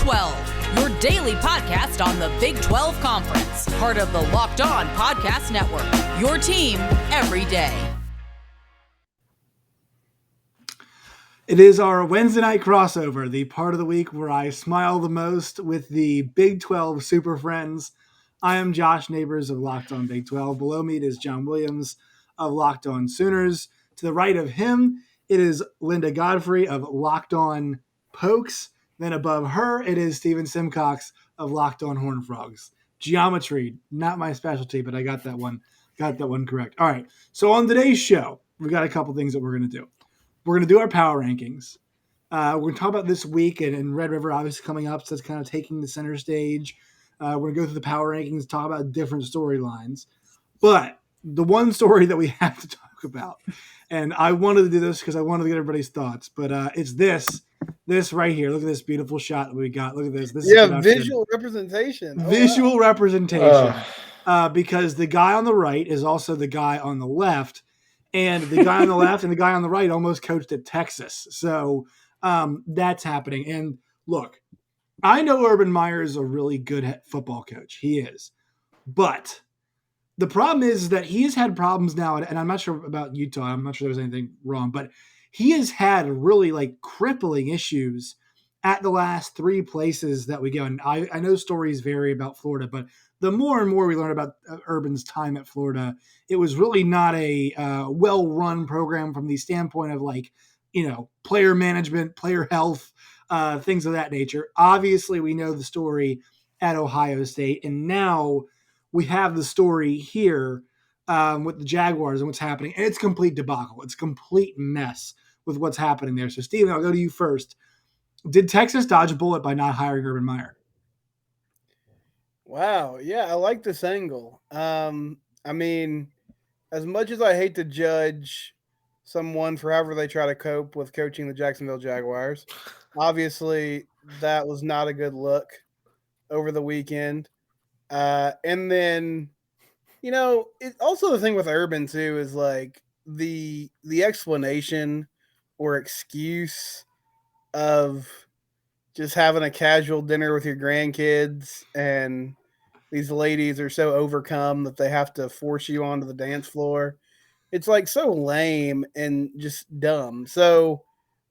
12, your daily podcast on the Big 12 Conference, part of the Locked On Podcast Network, your team every day. It is our Wednesday night crossover, the part of the week where I smile the most with the Big 12 super friends. I am Josh Neighbors of Locked On Big 12. Below me it is John Williams of Locked On Sooners. To the right of him, it is Linda Godfrey of Locked On Pokes. Then above her, it is Steven Simcox of Locked On Horned Frogs. Geometry, not my specialty, but I got that one correct. All right, so on today's show, we've got a couple things that we're going to do. We're going to do our power rankings. We're going to talk about this week and Red River obviously coming up, so it's kind of taking the center stage. We're going to go through the power rankings, talk about different storylines. But the one story that we have to talk about, and I wanted to do this because I wanted to get everybody's thoughts, but it's this right here. Look at this beautiful shot that we got. Look at this. This is visual representation. Visual representation. Because the guy on the right is also the guy on the left. And the guy on the left and the guy on the right almost coached at Texas. So that's happening. And look, I know Urban Meyer is a really good football coach. He is. But the problem is that he has had problems now, and I'm not sure about Utah. I'm not sure there was anything wrong. But he has had really crippling issues at the last three places that we go. And I know stories vary about Florida, but the more and more we learn about Urban's time at Florida, it was really not a well-run program from the standpoint of player management, player health, things of that nature. Obviously, we know the story at Ohio State, and now we have the story here with the Jaguars and what's happening, and it's complete debacle. It's a complete mess with what's happening there. So, Steven, I'll go to you first. Did Texas dodge a bullet by not hiring Urban Meyer? Wow. Yeah, I like this angle. I mean, as much as I hate to judge someone for however they try to cope with coaching the Jacksonville Jaguars, obviously that was not a good look over the weekend. And then, also the thing with Urban too is the explanation or excuse of just having a casual dinner with your grandkids and these ladies are so overcome that they have to force you onto the dance floor. It's so lame and just dumb. So,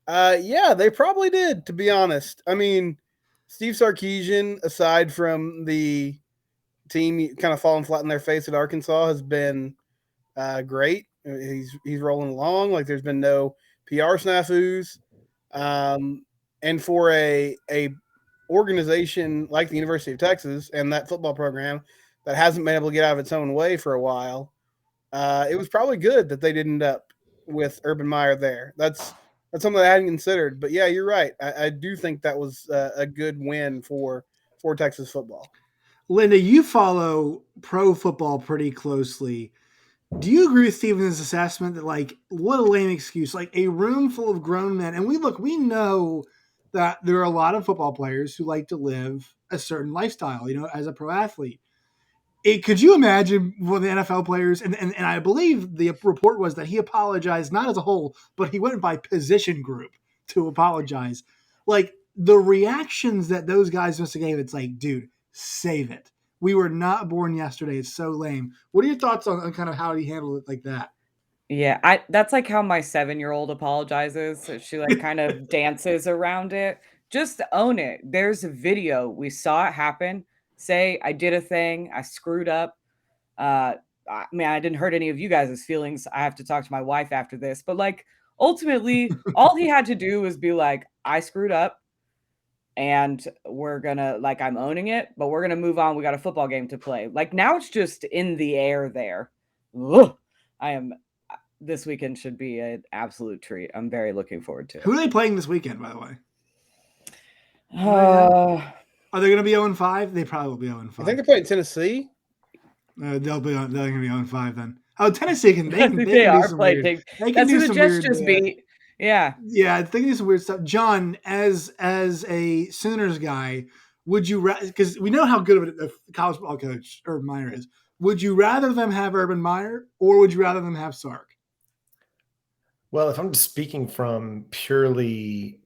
yeah, they probably did, to be honest. I mean, Steve Sarkisian, aside from the team kind of falling flat in their face at Arkansas, has been great. He's rolling along. There's been no PR snafus. And for a organization like the University of Texas and that football program that hasn't been able to get out of its own way for a while, it was probably good that they didn't end up with Urban Meyer there. That's something I hadn't considered. But, yeah, you're right. I do think that was a good win for Texas football. Linda, you follow pro football pretty closely. Do you agree with Steven's assessment that, what a lame excuse, a room full of grown men, and we know that there are a lot of football players who like to live a certain lifestyle, as a pro athlete. Could you imagine one of the NFL players, and I believe the report was that he apologized, not as a whole, but he went by position group to apologize. The reactions that those guys must have gave, it's dude, save it. We were not born yesterday. It's so lame. What are your thoughts on kind of how he handled it like that? Yeah, that's how my 7-year-old apologizes. She kind of dances around it. Just own it. There's a video. We saw it happen. Say, I did a thing. I screwed up. I didn't hurt any of you guys' feelings. I have to talk to my wife after this. But ultimately, all he had to do was be I screwed up. And we're going to, I'm owning it. But we're going to move on. We got a football game to play. Now it's just in the air there. Ugh. This weekend should be an absolute treat. I'm very looking forward to it. Who are they playing this weekend, by the way? Are they going to be 0-5? They probably will be 0-5. I think they're playing Tennessee. They're going to be 0-5 then. Oh, Tennessee can they are playing. That's who the Jets just beat. Yeah. Yeah, they can do some weird stuff. John, as a Sooners guy, would you because we know how good of a college football coach Urban Meyer is. Would you rather them have Urban Meyer or would you rather them have Sark? Well, if I'm speaking from purely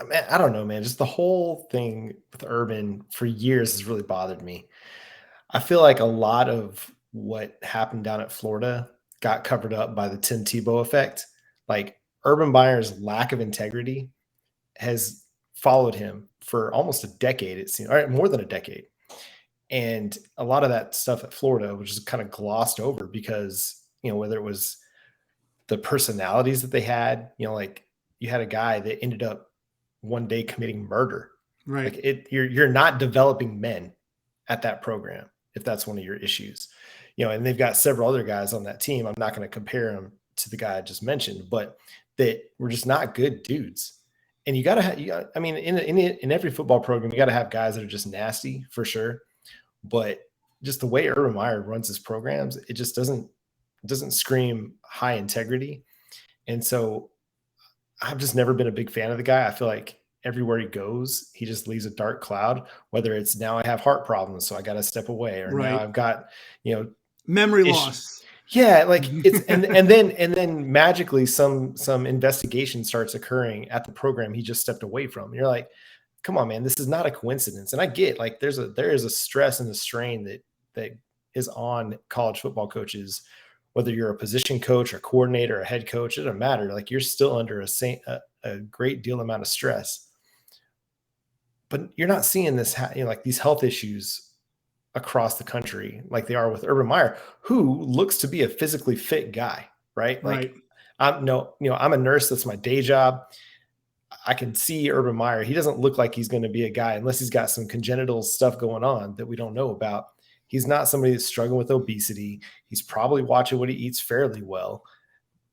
Man, I don't know, man. Just the whole thing with Urban for years has really bothered me. I feel like a lot of what happened down at Florida got covered up by the Tim Tebow effect. Like Urban Meyer's lack of integrity has followed him for almost a decade, it seems, or more than a decade. And a lot of that stuff at Florida was just kind of glossed over because, whether it was the personalities that they had, like you had a guy that ended up one day committing murder. Right. Like you're not developing men at that program if that's one of your issues. And they've got several other guys on that team. I'm not going to compare them to the guy I just mentioned, but that were just not good dudes. And you got to have, in every football program, you got to have guys that are just nasty for sure. But just the way Urban Meyer runs his programs, it just doesn't scream high integrity. And so I've just never been a big fan of the guy. I feel like everywhere he goes, he just leaves a dark cloud, whether it's now I have heart problems, so I got to step away, or now I've got, memory loss. Yeah. Like it's, and then magically some investigation starts occurring at the program he just stepped away from. And you're like, come on, man, this is not a coincidence. And I get like, there is a stress and a strain that is on college football coaches, whether you're a position coach or coordinator or head coach, it doesn't matter. Like you're still under a great deal amount of stress, but you're not seeing this, like these health issues across the country, like they are with Urban Meyer, who looks to be a physically fit guy, right? Like I'm a nurse. That's my day job. I can see Urban Meyer. He doesn't look like he's going to be a guy unless he's got some congenital stuff going on that we don't know about. He's not somebody that's struggling with obesity. He's probably watching what he eats fairly well.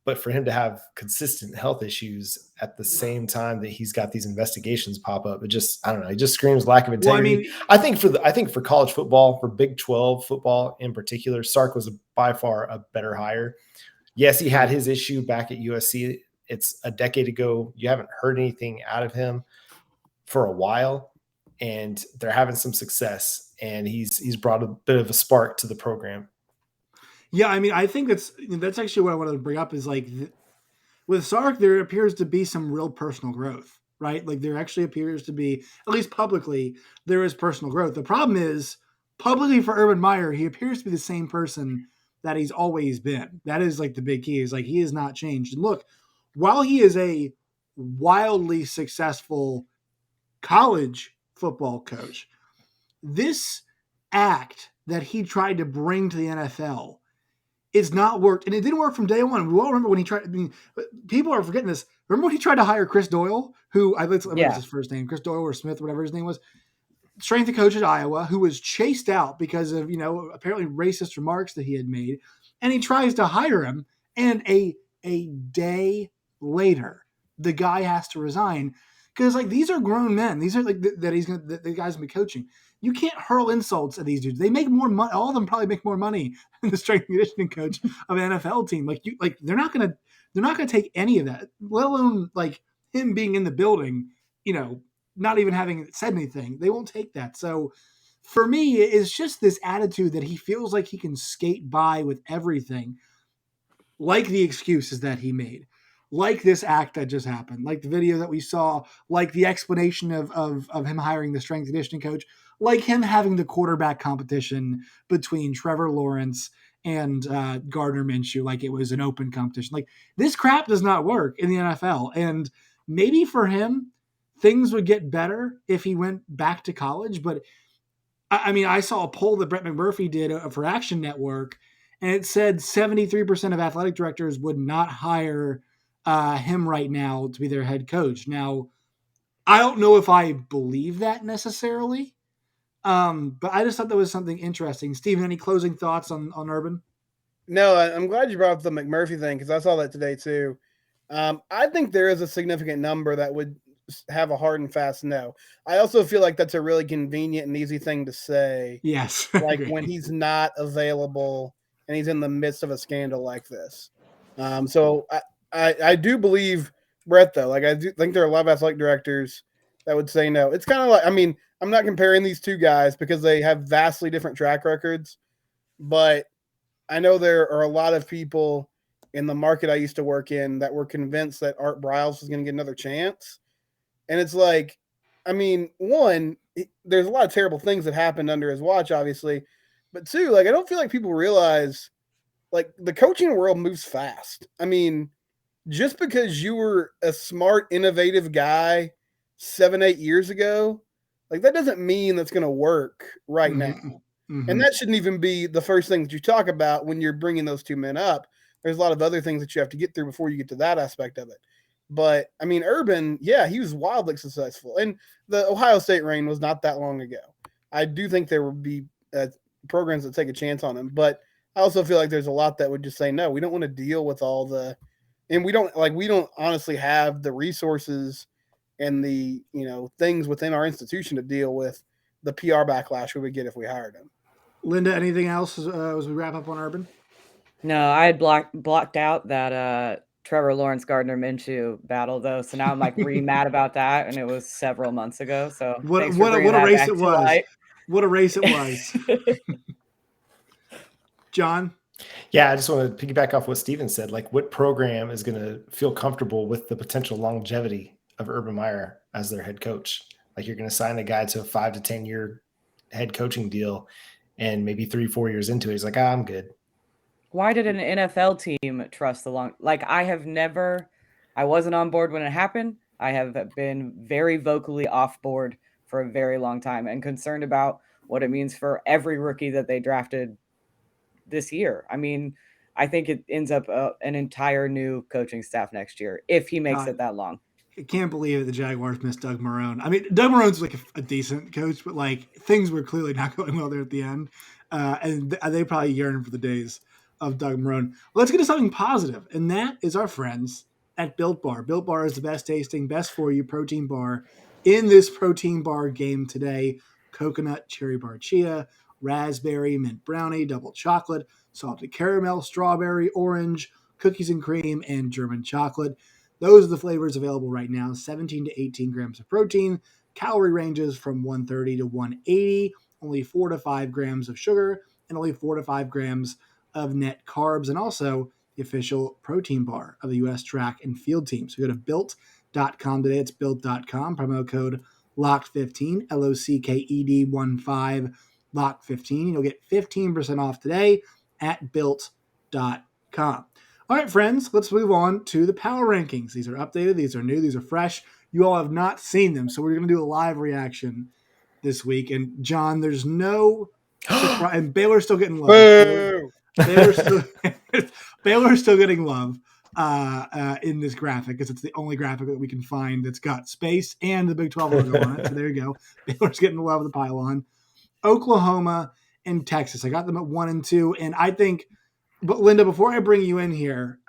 But for him to have consistent health issues at the same time that he's got these investigations pop up, I don't know. It just screams lack of integrity. Well, I think for college football, for Big 12 football in particular, Sark was by far a better hire. Yes, he had his issue back at USC. It's a decade ago. You haven't heard anything out of him for a while, and they're having some success. And he's brought a bit of a spark to the program. Yeah, I mean, I think that's actually what I wanted to bring up is like with Sark, there appears to be some real personal growth, right? Like there actually appears to be, at least publicly, there is personal growth. The problem is publicly for Urban Meyer, he appears to be the same person that he's always been. That is like the big key is like he has not changed. And look, while he is a wildly successful college football coach, this act that he tried to bring to the NFL is not worked. And it didn't work from day one. We all remember when he tried, people are forgetting this. Remember when he tried to hire Chris Doyle, who what's his first name? Chris Doyle or Smith, whatever his name was. Strength coach at Iowa, who was chased out because of, apparently racist remarks that he had made. And he tries to hire him. And a day later, the guy has to resign because like these are grown men. These are like the guys gonna be coaching. You can't hurl insults at these dudes. They make more money. All of them probably make more money than the strength and conditioning coach of an NFL team. They're not gonna take any of that, let alone like him being in the building, not even having said anything. They won't take that. So for me, it's just this attitude that he feels like he can skate by with everything, like the excuses that he made, like this act that just happened, like the video that we saw, like the explanation of him hiring the strength and conditioning coach, like him having the quarterback competition between Trevor Lawrence and Gardner Minshew, like it was an open competition. Like this crap does not work in the NFL. And maybe for him, things would get better if he went back to college. But I mean, I saw a poll that Brett McMurphy did for Action Network, and it said 73% of athletic directors would not hire him right now to be their head coach. Now, I don't know if I believe that necessarily, but I just thought that was something interesting. Steven, any closing thoughts on Urban? No, I'm glad you brought up the McMurphy thing because I saw that today too. I think there is a significant number that would have a hard and fast no. I also feel like that's a really convenient and easy thing to say. Yes. Like when he's not available and he's in the midst of a scandal like this. So I do believe Brett, though. Like I do think there are a lot of athletic directors that would say no. It's kind of like, I mean, I'm not comparing these two guys because they have vastly different track records, but I know there are a lot of people in the market I used to work in that were convinced that Art Briles was going to get another chance. And it's like, I mean, one, there's a lot of terrible things that happened under his watch, obviously. But two, like, I don't feel like people realize, like, the coaching world moves fast. I mean, just because you were a smart, innovative guy 7-8 years ago, like, that doesn't mean that's going to work right now. And that shouldn't even be the first thing that you talk about when you're bringing those two men up. There's a lot of other things that you have to get through before you get to that aspect of it. But, I mean, Urban, yeah, he was wildly successful. And the Ohio State reign was not that long ago. I do think there would be programs that take a chance on him. But I also feel like there's a lot that would just say, no, we don't want to deal with all the – and we don't honestly have the resources and the, things within our institution to deal with the PR backlash we would get if we hired him. Linda, anything else as we wrap up on Urban? No, I had blocked out that Trevor Lawrence Gardner Minshew battle though, so now I'm like mad about that, and it was several months ago. So what a race it was! What a race it was, John. Yeah, I just want to piggyback off what Steven said. Like, what program is going to feel comfortable with the potential longevity of Urban Meyer as their head coach? Like, you're going to sign a guy to a 5 to 10 year head coaching deal, and maybe 3-4 years into it, he's like, I'm good. Why did an NFL team trust the long? Like, I wasn't on board when it happened. I have been very vocally off board for a very long time and concerned about what it means for every rookie that they drafted this year. I mean, I think it ends up an entire new coaching staff next year if he makes it that long. I can't believe the Jaguars missed Doug Marrone. I mean, Doug Marrone's like a decent coach, but like things were clearly not going well there at the end. And they probably yearn for the days of Doug Marrone. Let's get to something positive, and that is our friends at Built Bar. Built Bar is the best tasting, best for you protein bar in this protein bar game today. Coconut, cherry bar chia, raspberry, mint brownie, double chocolate, salted caramel, strawberry, orange, cookies and cream, and German chocolate. Those are the flavors available right now. 17 to 18 grams of protein, calorie ranges from 130 to 180, only 4 to 5 grams of sugar, and only 4 to 5 grams of net carbs, and also the official protein bar of the U.S. track and field team. So go to built.com today. It's built.com. Promo code LOCKED15, LOCKED15, LOCKED15. You'll get 15% off today at built.com. All right, friends, let's move on to the power rankings. These are updated. These are new. These are fresh. You all have not seen them, so we're going to do a live reaction this week. And, John, there's no surprise. And Baylor's still getting love. Baylor's still getting love in this graphic because it's the only graphic that we can find that's got space and the Big 12 logo on it. So there you go. Baylor's getting the love of the pylon. Oklahoma and Texas. I got them at 1 and 2. And I think, but Linda, before I bring you in here,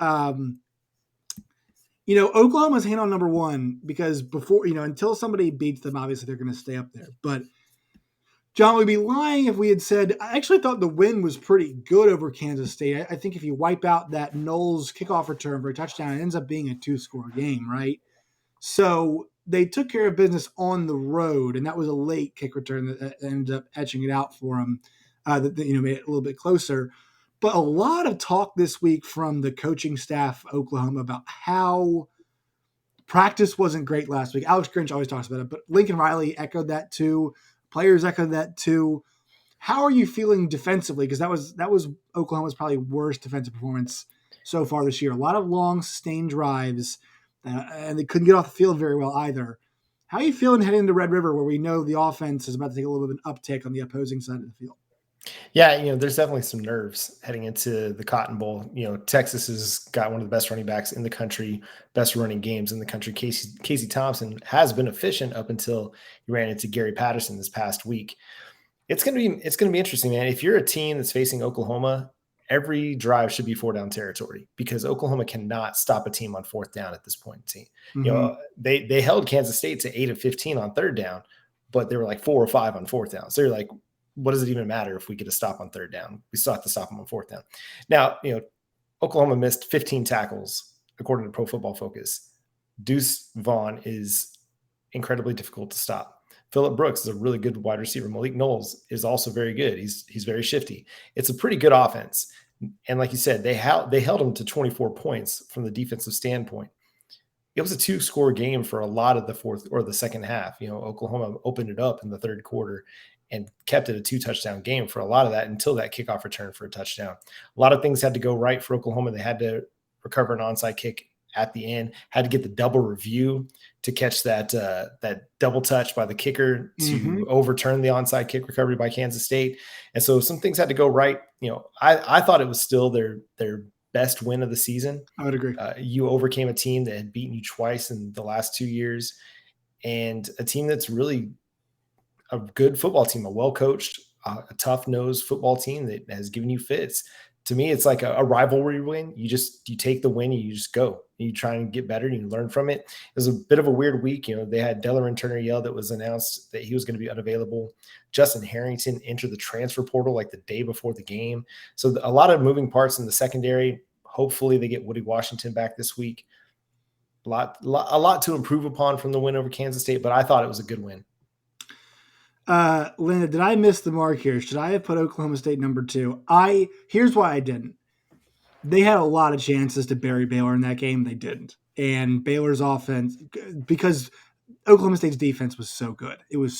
Oklahoma's hand on number 1 because before, until somebody beats them, obviously they're going to stay up there. But John, we'd be lying if we had said, I actually thought the win was pretty good over Kansas State. I think if you wipe out that Knowles kickoff return for a touchdown, it ends up being a 2-score game, right? So they took care of business on the road, and that was a late kick return that ended up etching it out for them, that made it a little bit closer. But a lot of talk this week from the coaching staff of Oklahoma about how practice wasn't great last week. Alex Grinch always talks about it, but Lincoln Riley echoed that too. Players echoed that too. How are you feeling defensively? Because that was Oklahoma's probably worst defensive performance so far this year. A lot of long, sustained drives, and they couldn't get off the field very well either. How are you feeling heading into Red River, where we know the offense is about to take a little bit of an uptick on the opposing side of the field? Yeah, there's definitely some nerves heading into the Cotton Bowl. Texas has got one of the best running backs in the country, best running games in the country. Casey Thompson has been efficient up until he ran into Gary Patterson this past week. It's gonna be interesting, man. If you're a team that's facing Oklahoma, every drive should be 4-down territory because Oklahoma cannot stop a team on 4th down at this point. Mm-hmm. They held Kansas State to 8 of 15 on 3rd down, but they were like 4 or 5 on 4th down. So you're like, what does it even matter if we get a stop on 3rd down? We still have to stop them on 4th down. Now, Oklahoma missed 15 tackles according to Pro Football Focus. Deuce Vaughn is incredibly difficult to stop. Phillip Brooks is a really good wide receiver. Malik Knowles is also very good. He's very shifty. It's a pretty good offense. And like you said, they held him to 24 points from the defensive standpoint. it was a 2-score game for a lot of the fourth or the second half. Oklahoma opened it up in the third quarter and kept it a 2-touchdown game for a lot of that until that kickoff return for a touchdown. A lot of things had to go right for Oklahoma. They had to recover an onside kick at the end, had to get the double review to catch that double touch by the kicker to overturn the onside kick recovery by Kansas State. And so some things had to go right. I thought it was still their best win of the season. I would agree. You overcame a team that had beaten you twice in the last 2 years, and a team that's really a good football team, a well-coached, a tough-nosed football team that has given you fits. To me, it's like a rivalry win. You take the win and you just go. You try and get better and you learn from it. It was a bit of a weird week. They had Delaware Turner Yell that was announced that he was going to be unavailable. Justin Harrington entered the transfer portal like the day before the game. So a lot of moving parts in the secondary. Hopefully they get Woody Washington back this week. A lot to improve upon from the win over Kansas State, but I thought it was a good win. Linda, did I miss the mark here? Should I have put Oklahoma State number 2? Here's why I didn't. They had a lot of chances to bury Baylor in that game. They didn't. And Baylor's offense, because Oklahoma State's defense was so good. It was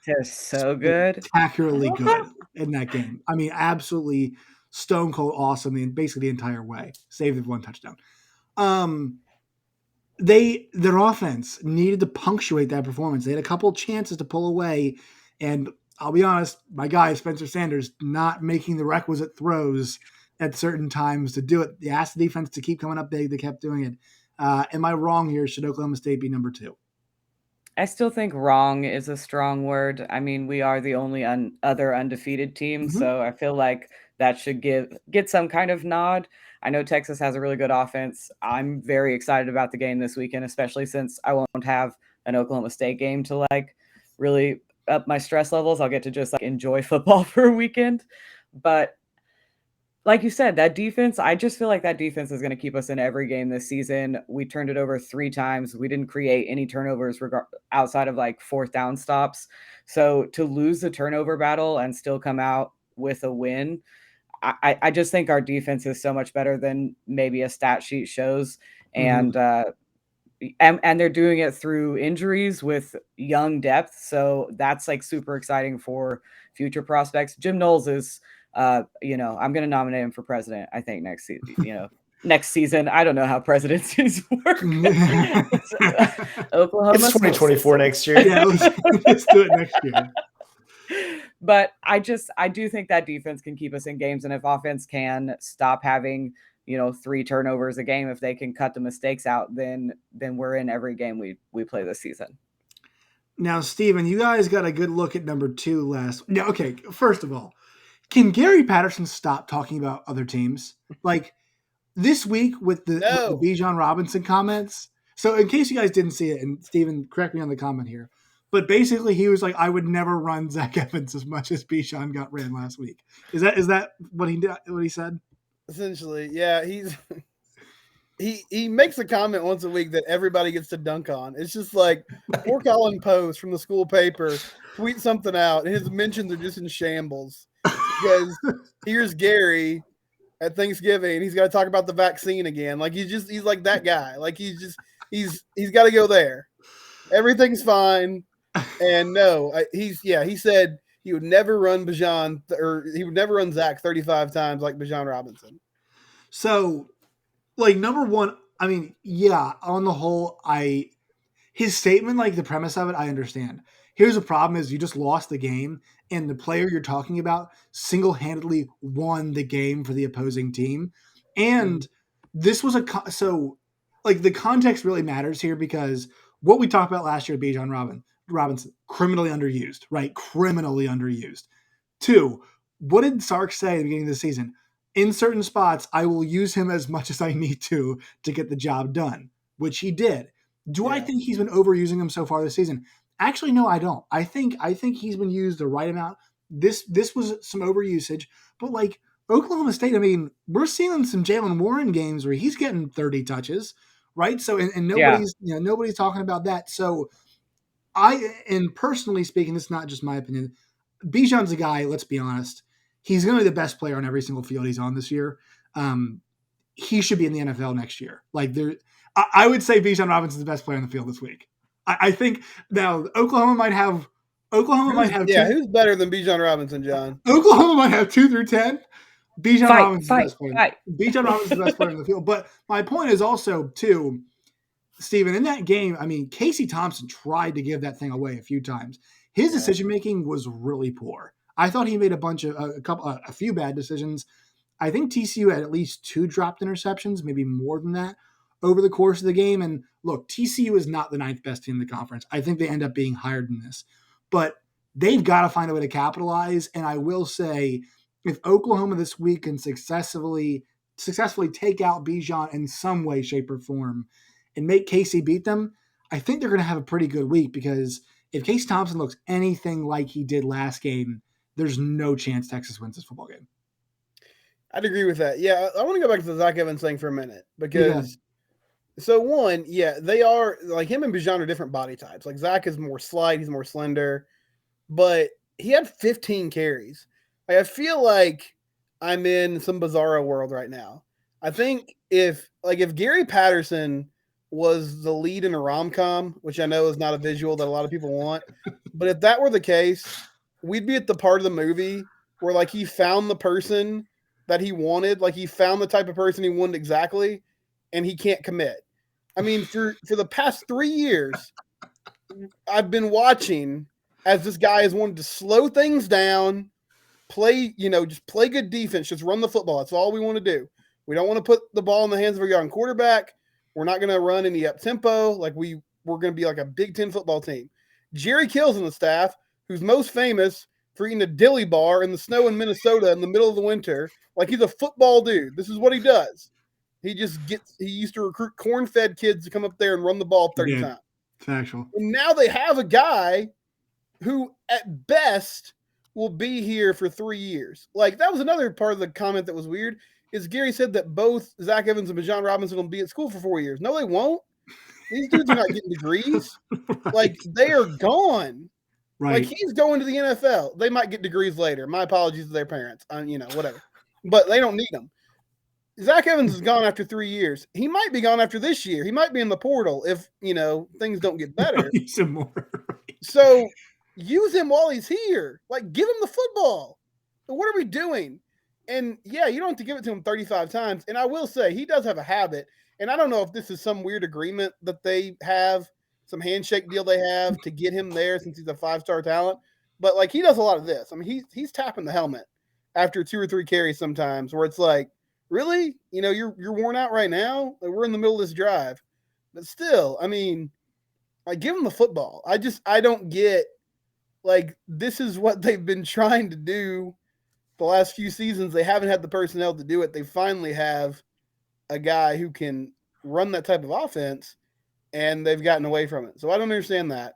they're so good. Spectacularly good in that game. I mean, absolutely stone cold awesome basically the entire way. Save the one touchdown. Their offense needed to punctuate that performance. They had a couple chances to pull away, and I'll be honest, my guy Spencer Sanders not making the requisite throws at certain times to do it. They asked the defense to keep coming up big. They kept doing it. Am I wrong here? Should Oklahoma State be number 2? I still think wrong is a strong word. I mean, we are the only other undefeated team, so I feel like that should get some kind of nod. I know Texas has a really good offense. I'm very excited about the game this weekend, especially since I won't have an Oklahoma State game to really up my stress levels. I'll get to just enjoy football for a weekend. But like you said, that defense, I just feel like that defense is going to keep us in every game this season. We turned it over 3 times. We didn't create any turnovers outside of 4th down stops. So to lose the turnover battle and still come out with a win, I just think our defense is so much better than maybe a stat sheet shows. And they're doing it through injuries with young depth. So that's super exciting for future prospects. Jim Knowles is, I'm going to nominate him for president, I think next season. I don't know how presidencies work. Oklahoma. It's 2024 next year. Yeah, let's do it next year. But I do think that defense can keep us in games. And if offense can stop having, 3 turnovers a game, if they can cut the mistakes out, then we're in every game we play this season. Now, Steven, you guys got a good look at number 2 last. Yeah, okay, first of all, can Gary Patterson stop talking about other teams? This week with the Bijan Robinson comments. So in case you guys didn't see it, and Steven, correct me on the comment here, but basically he was like, I would never run Zach Evans as much as Bijan got ran last week. Is that what he said? Essentially, yeah. He makes a comment once a week that everybody gets to dunk on. It's just poor Colin Post from the school paper tweets something out, and his mentions are just in shambles. Because here's Gary at Thanksgiving, and he's got to talk about the vaccine again. He's like that guy. He's got to go there. Everything's fine. And he said he would never run Bijan, or he would never run Zach 35 times like Bijan Robinson. So, number one, I mean, yeah, on the whole, his statement, the premise of it, I understand. Here's the problem is you just lost the game, and the player you're talking about single-handedly won the game for the opposing team. And this was the context really matters here, because what we talked about last year with Bijan Robinson, criminally underused, right? Criminally underused. 2, what did Sark say at the beginning of the season? In certain spots, I will use him as much as I need to get the job done, which he did. Do I think he's been overusing him so far this season? Actually, no, I don't. I think he's been used the right amount. This was some overusage, but Oklahoma State, I mean, we're seeing some Jalen Warren games where he's getting 30 touches, right? So, and nobody's talking about that. So, and personally speaking, this is not just my opinion. Bijan's a guy, let's be honest, he's going to be the best player on every single field he's on this year. He should be in the NFL next year. I would say Bijan Robinson is the best player on the field this week. I think now Oklahoma might have who's better than Bijan Robinson, John? Oklahoma might have 2 through 10. Bijan Robinson is the best player. Fight. Bijan Robinson is the best player on the field. But my point is also too, Steven, in that game, I mean, Casey Thompson tried to give that thing away a few times. His decision making was really poor. I thought he made a few bad decisions. I think TCU had at least 2 dropped interceptions, maybe more than that, over the course of the game. And look, TCU is not the 9th best team in the conference. I think they end up being higher than this. But they've got to find a way to capitalize. And I will say, if Oklahoma this week can successfully take out Bijan in some way, shape, or form and make Casey beat them, I think they're going to have a pretty good week, because if Casey Thompson looks anything like he did last game, there's no chance Texas wins this football game. I'd agree with that. Yeah, I want to go back to the Zach Evans thing for a minute, because so one, they are like, him and Bijan are different body types. Like Zach is more slight, he's more slender, but he had 15 carries. Like, I feel like I'm in some bizarro world right now. I think if Gary Patterson was the lead in a rom-com, which I know is not a visual that a lot of people want, but if that were the case, we'd be at the part of the movie where like he found the person that he wanted, like he found the type of person he wanted exactly, and he can't commit. I mean, for the past 3 years, I've been watching as this guy has wanted to slow things down, just play good defense, just run the football. That's all we want to do. We don't want to put the ball in the hands of a young quarterback. We're not going to run any up tempo. Like we're going to be like a Big Ten football team. Jerry Kill's in the staff, who's most famous for eating a dilly bar in the snow in Minnesota in the middle of the winter. Like he's a football dude. This is what he does. He used to recruit corn-fed kids to come up there and run the ball 30 times. Factual. And now they have a guy who at best will be here for 3 years. Like that was another part of the comment that was weird, is Gary said that both Zach Evans and Bijan Robinson will be at school for 4 years. No, they won't. These dudes are not getting degrees. Right. Like they are gone. Right. Like he's going to the NFL. They might get degrees later. My apologies to their parents. Whatever. But they don't need them. Zach Evans is gone after 3 years. He might be gone after this year. He might be in the portal if, things don't get better. Some more. So use him while he's here. Like, give him the football. But what are we doing? And, you don't have to give it to him 35 times. And I will say, he does have a habit. And I don't know if this is some weird agreement that they have, some handshake deal they have to get him there since he's a 5-star talent. But, like, he does a lot of this. I mean, he's tapping the helmet after 2 or 3 carries sometimes, where it's like, really? You're worn out right now? Like, we're in the middle of this drive. But still, I mean, like, give him the football. I don't get, like, this is what they've been trying to do the last few seasons. They haven't had the personnel to do it. They finally have a guy who can run that type of offense, and they've gotten away from it. So I don't understand that.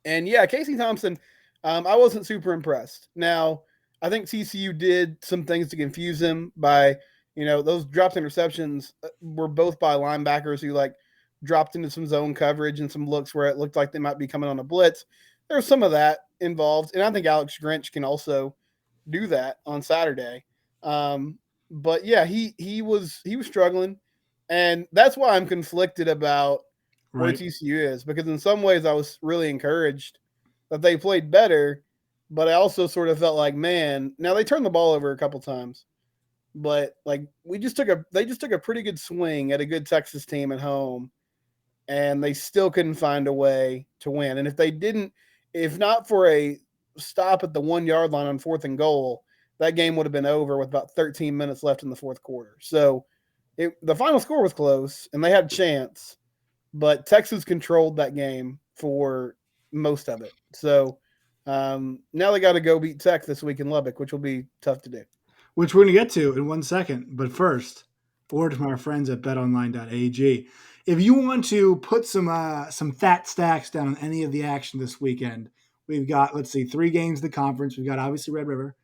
And, Casey Thompson, I wasn't super impressed. Now, I think TCU did some things to confuse him by, those dropped interceptions were both by linebackers who like dropped into some zone coverage and some looks where it looked like they might be coming on a blitz. There was some of that involved. And I think Alex Grinch can also do that on Saturday. But he was struggling. And that's why I'm conflicted about where TCU is, because in some ways I was really encouraged that they played better. But I also sort of felt like, man, now they turned the ball over a couple times, but like they just took a pretty good swing at a good Texas team at home, and they still couldn't find a way to win. And if not for a stop at the 1-yard line on 4th and goal, that game would have been over with about 13 minutes left in the fourth quarter. So the final score was close and they had a chance, but Texas controlled that game for most of it. So now they got to go beat Tech this week in Lubbock, which will be tough to do. Which we're going to get to in 1 second. But first, word from our friends at betonline.ag. If you want to put some fat stacks down on any of the action this weekend, we've got, 3 games of the conference. We've got obviously Red River.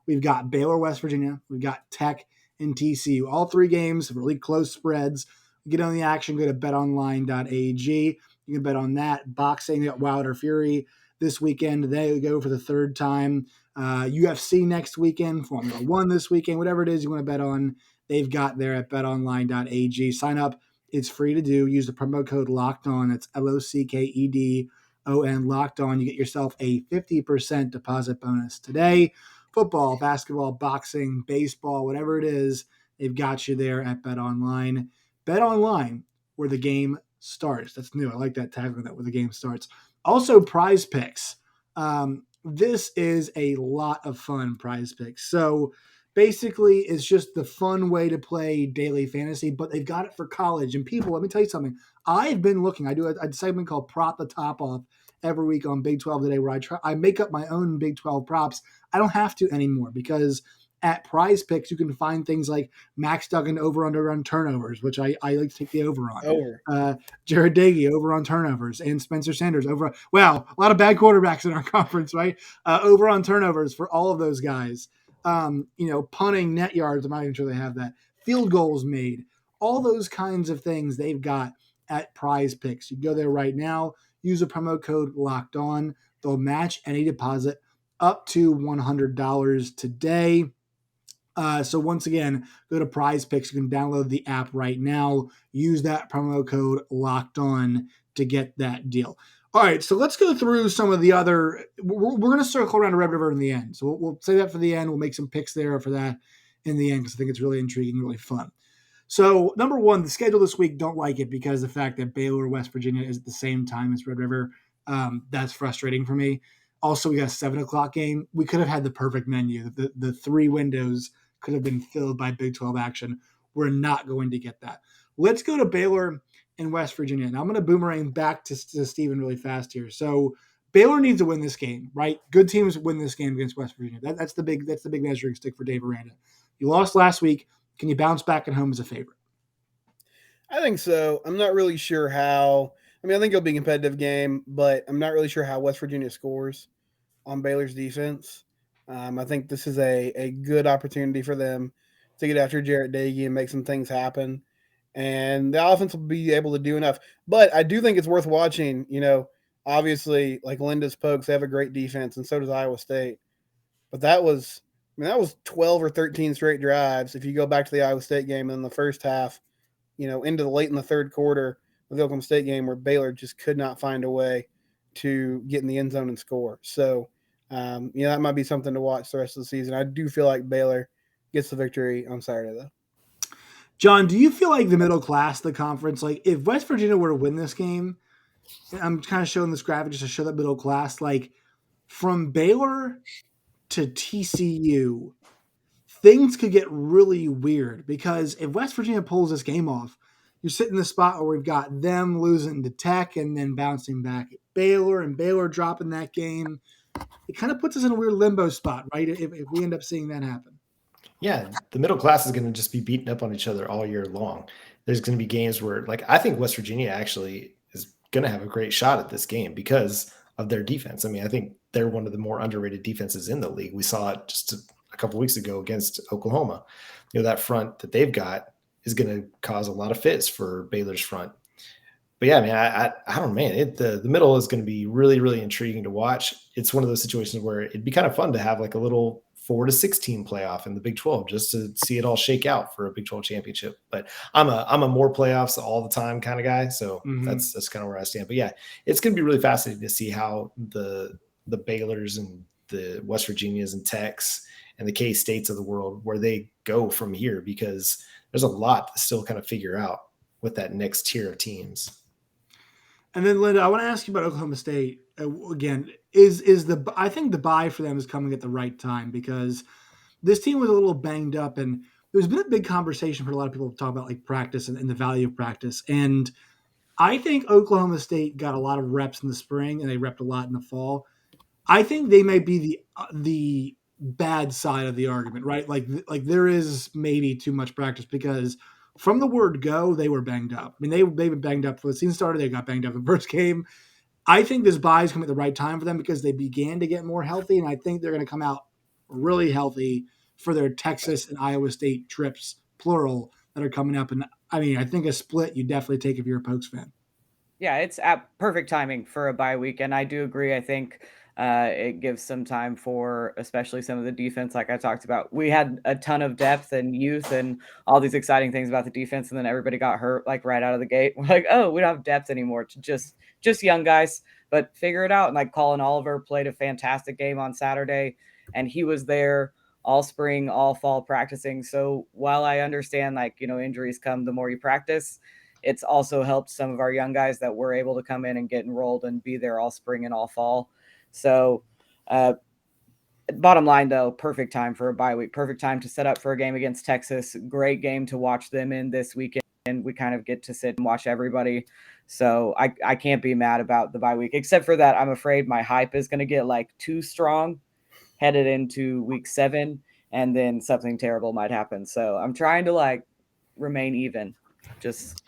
We've got Baylor, West Virginia. We've got Tech and TCU. All 3 games, really close spreads. Get on the action, go to betonline.ag. You can bet on that. Boxing, you got Wilder Fury this weekend. They go for the 3rd time. UFC next weekend, Formula 1 this weekend, whatever it is you want to bet on, they've got there at betonline.ag. Sign up It's free to do. Use the promo code Locked On. It's LOCKEDON Locked On. You get yourself a 50% deposit bonus today. Football, basketball, boxing, baseball, whatever it is, they've got you there at Bet Online. Bet Online, where the game starts. That's new. I like that tagline, that where the game starts. Also, Prize Picks. This is a lot of fun, Prize Picks. So basically, it's just the fun way to play daily fantasy, but they've got it for college. And people, let me tell you something. I've been looking. I do a segment called Prop the Top Off every week on Big 12 Today, where I make up my own Big 12 props. I don't have to anymore because at Prize Picks, you can find things like Max Duggan over/under on turnovers, which I like to take the over on. Jared Dagey over on turnovers, and Spencer Sanders over. Wow, a lot of bad quarterbacks in our conference, right? Over on turnovers for all of those guys. Punting, net yards. I'm not even sure they have that. Field goals made. All those kinds of things they've got at Prize Picks. You go there right now. Use a promo code Locked On. They'll match any deposit up to $100 today. So once again, go to Prize Picks. You can download the app right now. Use that promo code Locked On to get that deal. All right, so let's go through some of the other. We're going to circle around to Red River in the end. So we'll say that for the end. We'll make some picks there for that in the end because I think it's really intriguing, really fun. So number one, the schedule this week, don't like it because of the fact that Baylor, West Virginia is at the same time as Red River. That's frustrating for me. Also, we got a 7 o'clock game. We could have had the perfect menu. The three windows could have been filled by Big 12 action. We're not going to get that. Let's go to Baylor and West Virginia. And I'm going to boomerang back to Steven really fast here. So Baylor needs to win this game, right? Good teams win this game against West Virginia. That's the big measuring stick for Dave Aranda. You lost last week. Can you bounce back at home as a favorite? I think so. I'm not really sure how. I mean, I think it'll be a competitive game, but I'm not really sure how West Virginia scores on Baylor's defense. I think this is a good opportunity for them to get after Jarrett Dagey and make some things happen. And the offense will be able to do enough. But I do think it's worth watching. Obviously, like Linda's Pokes, they have a great defense, and so does Iowa State. But that was 12 or 13 straight drives. If you go back to the Iowa State game in the first half, into the late in the third quarter of the Oklahoma State game where Baylor just could not find a way to get in the end zone and score. So, that might be something to watch the rest of the season. I do feel like Baylor gets the victory on Saturday, though. John, do you feel like the middle class of the conference, like if West Virginia were to win this game, I'm kind of showing this graphic just to show that middle class, like from Baylor to TCU, things could get really weird because if West Virginia pulls this game off, you're sitting in the spot where we've got them losing to Tech and then bouncing back at Baylor and Baylor dropping that game. It kind of puts us in a weird limbo spot, right? If we end up seeing that happen. Yeah, the middle class is going to just be beating up on each other all year long. There's going to be games where, I think West Virginia actually is going to have a great shot at this game because of their defense. I mean, I think they're one of the more underrated defenses in the league. We saw it just a couple of weeks ago against Oklahoma. That front that they've got is going to cause a lot of fits for Baylor's front. But yeah, man, I don't know, man. The middle is going to be really, really intriguing to watch. It's one of those situations where it'd be kind of fun to have like a little 4-6 team playoff in the Big 12 just to see it all shake out for a Big 12 championship. But I'm a more playoffs all the time kind of guy, so that's kind of where I stand. But yeah, it's going to be really fascinating to see how the Baylors and the West Virginias and Techs and the K-States of the world where they go from here, because there's a lot to still kind of figure out with that next tier of teams. And then, Linda, I want to ask you about Oklahoma State again. I think the bye for them is coming at the right time because this team was a little banged up, and there's been a big conversation for a lot of people to talk about like practice and the value of practice. And I think Oklahoma State got a lot of reps in the spring, and they repped a lot in the fall. I think they might be the bad side of the argument, right? Like there is maybe too much practice because from the word go, they were banged up. I mean, they've been banged up before the season started. They got banged up in the first game. I think this bye is coming at the right time for them because they began to get more healthy, and I think they're going to come out really healthy for their Texas and Iowa State trips, plural, that are coming up. And I mean, I think a split you definitely take if you're a Pokes fan. Yeah, it's at perfect timing for a bye week, and I do agree. I think It gives some time for especially some of the defense, like I talked about. We had a ton of depth and youth and all these exciting things about the defense, and then everybody got hurt like right out of the gate. We're like, oh, we don't have depth anymore. To just young guys, but figure it out. And like Colin Oliver played a fantastic game on Saturday, and he was there all spring, all fall practicing. So while I understand like, injuries come the more you practice, it's also helped some of our young guys that were able to come in and get enrolled and be there all spring and all fall. So bottom line, though, perfect time for a bye week, perfect time to set up for a game against Texas. Great game to watch them in this weekend. We kind of get to sit and watch everybody. So I can't be mad about the bye week, except for that I'm afraid my hype is going to get like too strong headed into week 7, and then something terrible might happen. So I'm trying to like remain even. Just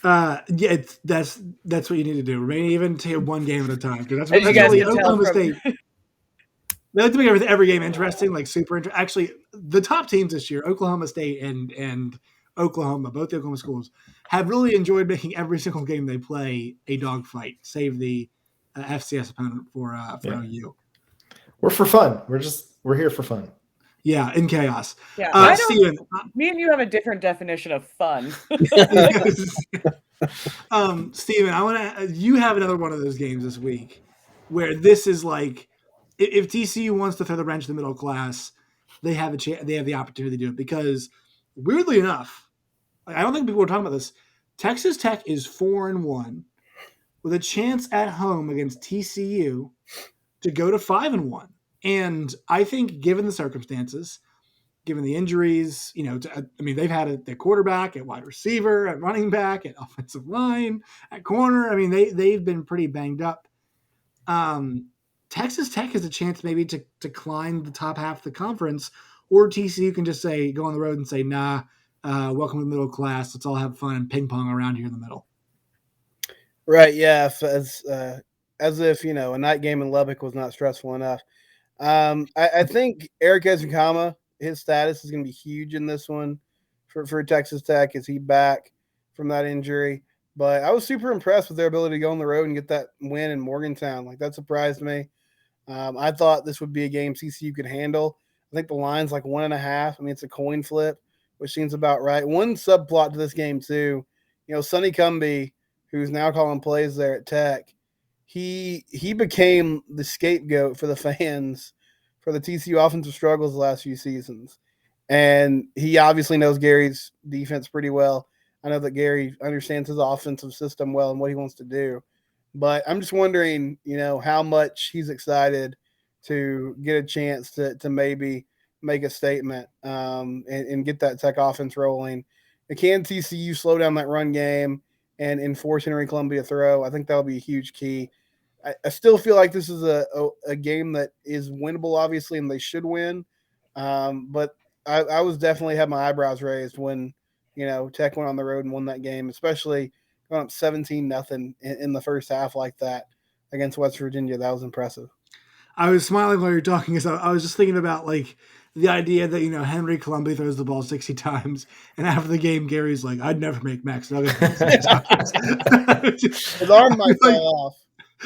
yeah, that's what you need to do. Remain even, take one game at a time. Because As you that's guys really can tell Oklahoma from- State. They like to make every game interesting, like super interesting. Actually, the top teams this year, Oklahoma State and Oklahoma, both the Oklahoma schools, have really enjoyed making every single game they play a dogfight, save the FCS opponent for OU. We're for fun. We're here for fun. Yeah, in chaos. Yeah, Steven, me and you have a different definition of fun. Steven, I want to. You have another one of those games this week where this is like, if TCU wants to throw the wrench in the middle class, they have a chance. They have the opportunity to do it because, weirdly enough, I don't think people are talking about this. Texas Tech is 4-1 with a chance at home against TCU to go to 5-1. And I think, given the circumstances, given the injuries, they've had their quarterback, at wide receiver, at running back, at offensive line, at corner. I mean, they've been pretty banged up. Texas Tech has a chance maybe to climb the top half of the conference, or TCU can just go on the road and say, nah, welcome to the middle class. Let's all have fun and ping pong around here in the middle. Right. Yeah. As if, a night game in Lubbock was not stressful enough. I think Eric Ezukanma, his status is going to be huge in this one for Texas Tech. Is he back from that injury? But I was super impressed with their ability to go on the road and get that win in Morgantown. Like, that surprised me. I thought this would be a game CCU could handle. I think the line's like 1.5. I mean, it's a coin flip, which seems about right. One subplot to this game too, Sonny Cumbie, who's now calling plays there at Tech, he became the scapegoat for the fans for the TCU offensive struggles the last few seasons. And he obviously knows Gary's defense pretty well. I know that Gary understands his offensive system well and what he wants to do. But I'm just wondering, how much he's excited to get a chance to maybe make a statement and get that Tech offense rolling. Can TCU slow down that run game and force Henry Columbia throw? I think that'll be a huge key. I still feel like this is a game that is winnable, obviously, and they should win. But I was definitely had my eyebrows raised when, Tech went on the road and won that game, especially going up 17-0 in the first half like that against West Virginia. That was impressive. I was smiling while you were talking because I was just thinking about like the idea that, Henry Columbia throws the ball 60 times and after the game, Gary's like, I'd never make Max Nuggets. His arm might fall off.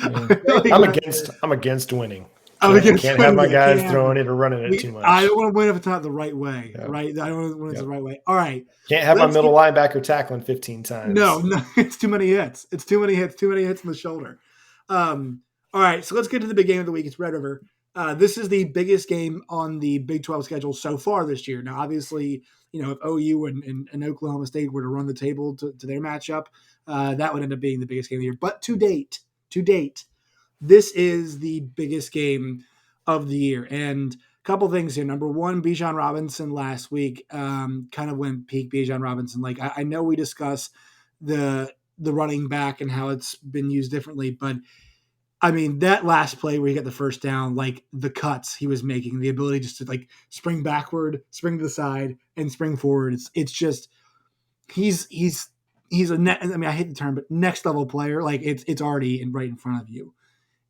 I'm against winning. Can't have my guys throwing it or running it too much. I don't want to win if it's not the right way, right? I don't want to win if it's the right way. All right. Can't have my middle linebacker tackling 15 times. No, it's too many hits. It's too many hits in the shoulder. All right, so let's get to the big game of the week. It's Red River. This is the biggest game on the Big 12 schedule so far this year. Now, obviously, if OU and Oklahoma State were to run the table to their matchup, that would end up being the biggest game of the year. But to date, this is the biggest game of the year. And a couple things here. Number one, Bijan Robinson last week kind of went peak Bijan Robinson. Like, I know we discuss the running back and how it's been used differently, but I mean, that last play where he got the first down, like the cuts he was making, the ability just to like spring backward, spring to the side, and spring forward. It's just he's a net. I mean, I hate the term, but next level player. Like it's already right in front of you.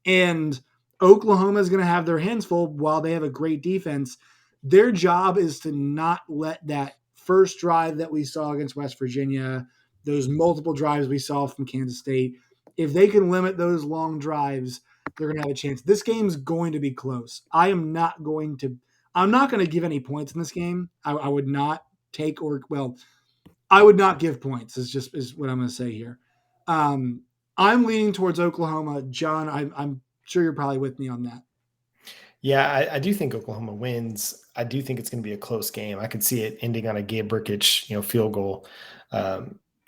And Oklahoma is going to have their hands full while they have a great defense. Their job is to not let that first drive that we saw against West Virginia, those multiple drives we saw from Kansas State, if they can limit those long drives, they're going to have a chance. This game's going to be close. I'm not going to give any points in this game. I would not I would not give points is what I'm going to say here. I'm leaning towards Oklahoma. John, I'm sure you're probably with me on that. Yeah, I do think Oklahoma wins. I do think it's going to be a close game. I could see it ending on a Gabe Brkic, field goal.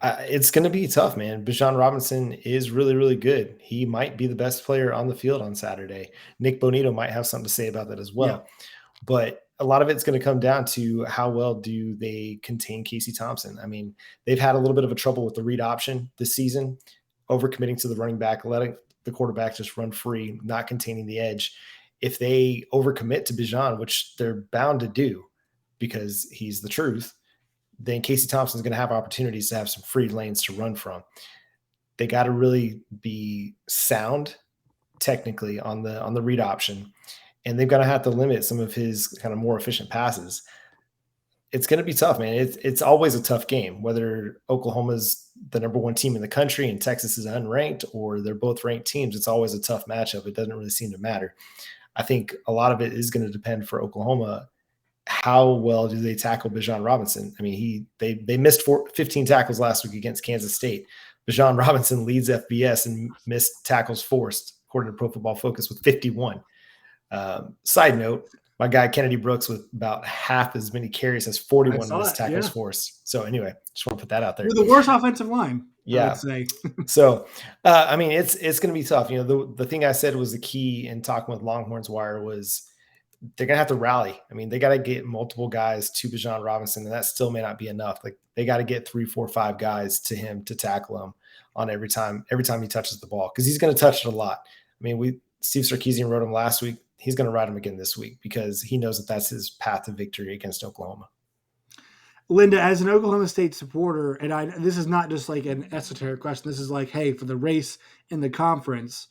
It's going to be tough, man. Bijan Robinson is really, really good. He might be the best player on the field on Saturday. Nick Bonito might have something to say about that as well. Yeah. But a lot of it's going to come down to how well do they contain Casey Thompson. I mean, they've had a little bit of a trouble with the read option this season, overcommitting to the running back, letting the quarterback just run free, not containing the edge. If they overcommit to Bijan, which they're bound to do because he's the truth, then Casey Thompson's going to have opportunities to have some free lanes to run from. They got to really be sound technically on the read option, and they've got to have to limit some of his kind of more efficient passes. It's going to be tough, man. It's always a tough game, whether Oklahoma's the number one team in the country and Texas is unranked, or they're both ranked teams. It's always a tough matchup. It doesn't really seem to matter. I think a lot of it is going to depend for Oklahoma. How well do they tackle Bijan Robinson? I mean, they missed 15 tackles last week against Kansas State. Bijan Robinson leads FBS in missed tackles forced, according to Pro Football Focus, with 51. Side note, my guy Kennedy Brooks with about half as many carries has 41 missed tackles forced. So anyway, just want to put that out there. We're the worst offensive line. Yeah. I would say. So, I mean, it's going to be tough. The thing I said was the key in talking with Longhorns Wire was they're going to have to rally. I mean, they got to get multiple guys to Bijan Robinson, and that still may not be enough. Like, they got to get 3, 4, 5 guys to him to tackle him on every time he touches the ball, because he's going to touch it a lot. I mean, Steve Sarkisian wrote him last week. He's going to ride him again this week because he knows that that's his path to victory against Oklahoma. Linda, as an Oklahoma State supporter, and this is not just like an esoteric question. This is like, hey, for the race in the conference,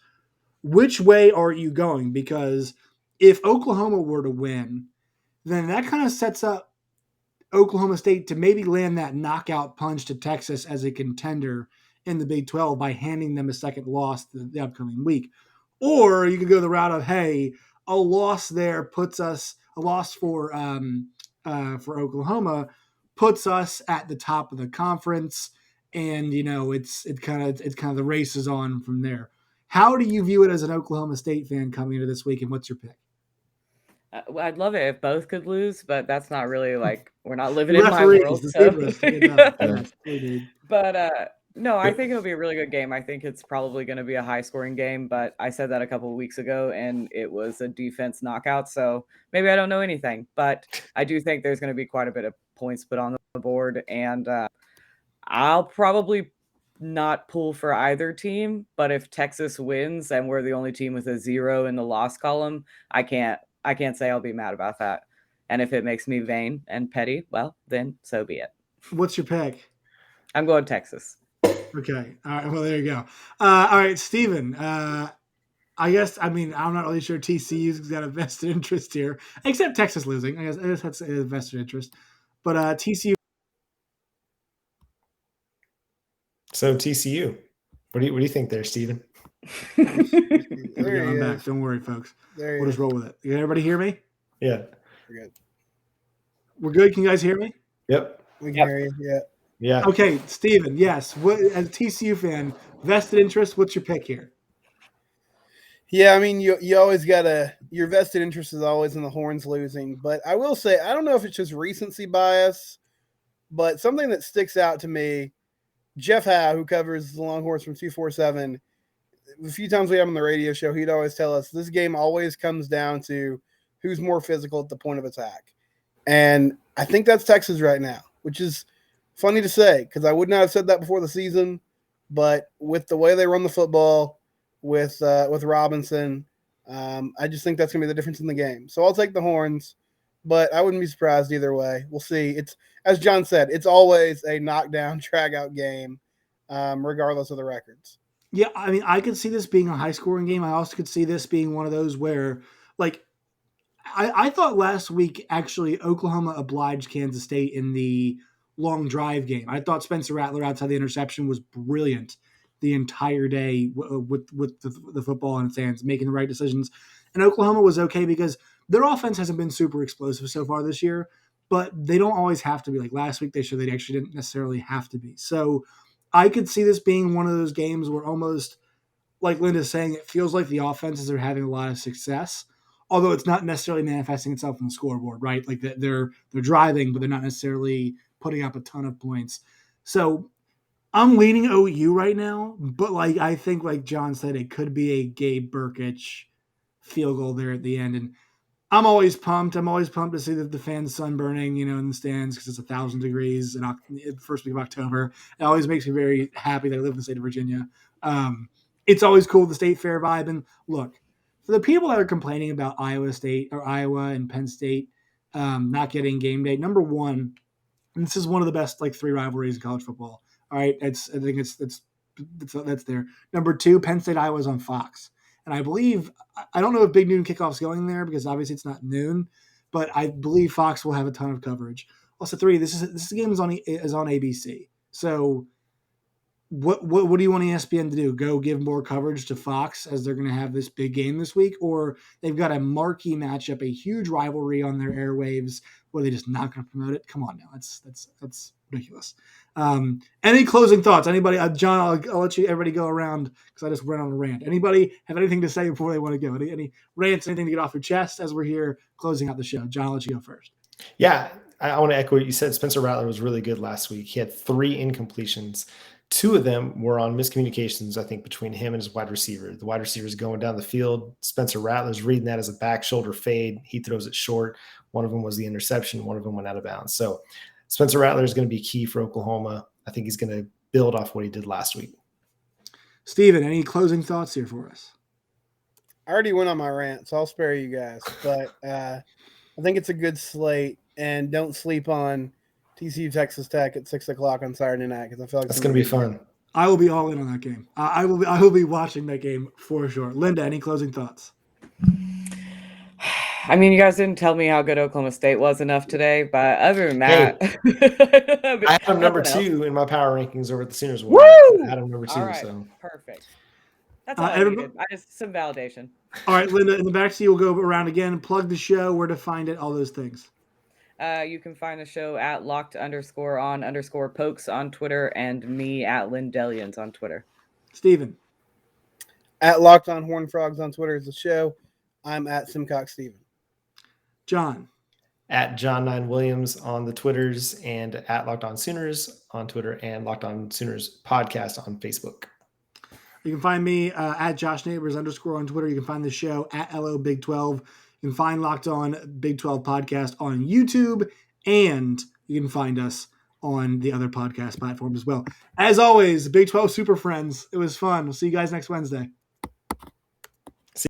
which way are you going? Because if Oklahoma were to win, then that kind of sets up Oklahoma State to maybe land that knockout punch to Texas as a contender in the Big 12 by handing them a second loss the upcoming week. Or you could go the route of, hey, a loss there puts us – a loss for Oklahoma puts us at the top of the conference, and it's kind of the race is on from there. How do you view it as an Oklahoma State fan coming into this week, and what's your pick? I'd love it if both could lose, but that's not really like we're not living in my world. So. But no, I think it'll be a really good game. I think it's probably going to be a high-scoring game, but I said that a couple of weeks ago, and it was a defense knockout. So maybe I don't know anything, but I do think there's going to be quite a bit of points put on the board, and I'll probably not pull for either team. But if Texas wins and we're the only team with a 0 in the loss column, I can't say I'll be mad about that. And if it makes me vain and petty, well, then so be it. What's your pick? I'm going Texas. Okay. All right. Well, there you go. All right, Steven. I'm not really sure TCU's got a vested interest here, except Texas losing. I guess that's a vested interest. But TCU. So TCU, what do you think there, Steven? I'm back. Don't worry, folks. We'll just roll with it. Can everybody hear me? Yeah. We're good. We're good. Can you guys hear me? Yep. We can hear you. Yeah. Yeah. Okay, Steven, yes. As a TCU fan, vested interest, what's your pick here? Yeah, I mean, you always your vested interest is always in the Horns losing. But I will say, I don't know if it's just recency bias, but something that sticks out to me, Jeff Howe, who covers the Longhorns from 247, a few times we have him on the radio show, he'd always tell us this game always comes down to who's more physical at the point of attack. And I think that's Texas right now, which is funny to say because I would not have said that before the season, but with the way they run the football, with Robinson, I just think that's going to be the difference in the game. So I'll take the Horns, but I wouldn't be surprised either way. We'll see. It's, as John said, it's always a knockdown, drag-out game, regardless of the records. Yeah, I mean, I could see this being a high-scoring game. I also could see this being one of those where, like, I thought last week, actually, Oklahoma obliged Kansas State in the long drive game. I thought Spencer Rattler outside the interception was brilliant the entire day with the football in its hands, making the right decisions. And Oklahoma was okay because their offense hasn't been super explosive so far this year, but they don't always have to be. Like last week, they showed they actually didn't necessarily have to be. So I could see this being one of those games where almost, like Linda's saying, it feels like the offenses are having a lot of success, although it's not necessarily manifesting itself on the scoreboard, right? Like they're driving, but they're not necessarily putting up a ton of points. So I'm leaning OU right now, but like I think, like John said, it could be a Gabe Burkich field goal there at the end. And I'm always pumped. I'm always pumped to see the fans sunburning, in the stands because it's 1,000 degrees in the first week of October. It always makes me very happy that I live in the state of Virginia. It's always cool, the state fair vibe. And look, for the people that are complaining about Iowa State or Iowa and Penn State not getting game day, number one, and this is one of the best like 3 rivalries in college football. All right, I think that's there. Number 2, Penn State Iowa is on Fox, and I believe I don't know if Big Noon Kickoff's going there because obviously it's not noon, but I believe Fox will have a ton of coverage. Also, 3, this game is on ABC. So what do you want ESPN to do? Go give more coverage to Fox as they're going to have this big game this week, or they've got a marquee matchup, a huge rivalry on their airwaves where they're just not going to promote it? Come on now, that's ridiculous. Any closing thoughts? Anybody? John, I'll let everybody go around because I just went on a rant. Anybody have anything to say before they want to go? Any rants? Anything to get off your chest as we're here closing out the show? John, I'll let you go first. Yeah, I want to echo what you said. Spencer Rattler was really good last week. He had 3 incompletions. 2 of them were on miscommunications, I think, between him and his wide receiver. The wide receiver is going down the field. Spencer Rattler's reading that as a back shoulder fade. He throws it short. One of them was the interception. One of them went out of bounds. So Spencer Rattler is going to be key for Oklahoma. I think he's going to build off what he did last week. Steven, any closing thoughts here for us? I already went on my rant, so I'll spare you guys. But I think it's a good slate, and don't sleep on TCU Texas Tech at 6:00 on Saturday night because I feel like that's going to be fun. I will be all in on that game. I will be watching that game for sure. Linda, any closing thoughts? I mean, you guys didn't tell me how good Oklahoma State was enough today, but other than that, I have them number 2 in my power rankings over at the Sooners. Woo! I had them number 2. All right, so perfect. That's all I needed. I just some validation. All right, Linda, in the back seat, we'll go around again. Plug the show, where to find it, all those things. You can find the show at locked_on_pokes on Twitter and me at Lindellians on Twitter. Steven. At Locked On Horned Frogs on Twitter is the show. I'm at Simcox Steven. John. At John9Williams on the Twitters and at Locked On Sooners on Twitter and Locked On Sooners podcast on Facebook. You can find me at JoshNeighbors_ on Twitter. You can find the show at LO Big 12. You can find Locked On Big 12 podcast on YouTube, and you can find us on the other podcast platforms as well. As always, Big 12 Super Friends. It was fun. We'll see you guys next Wednesday.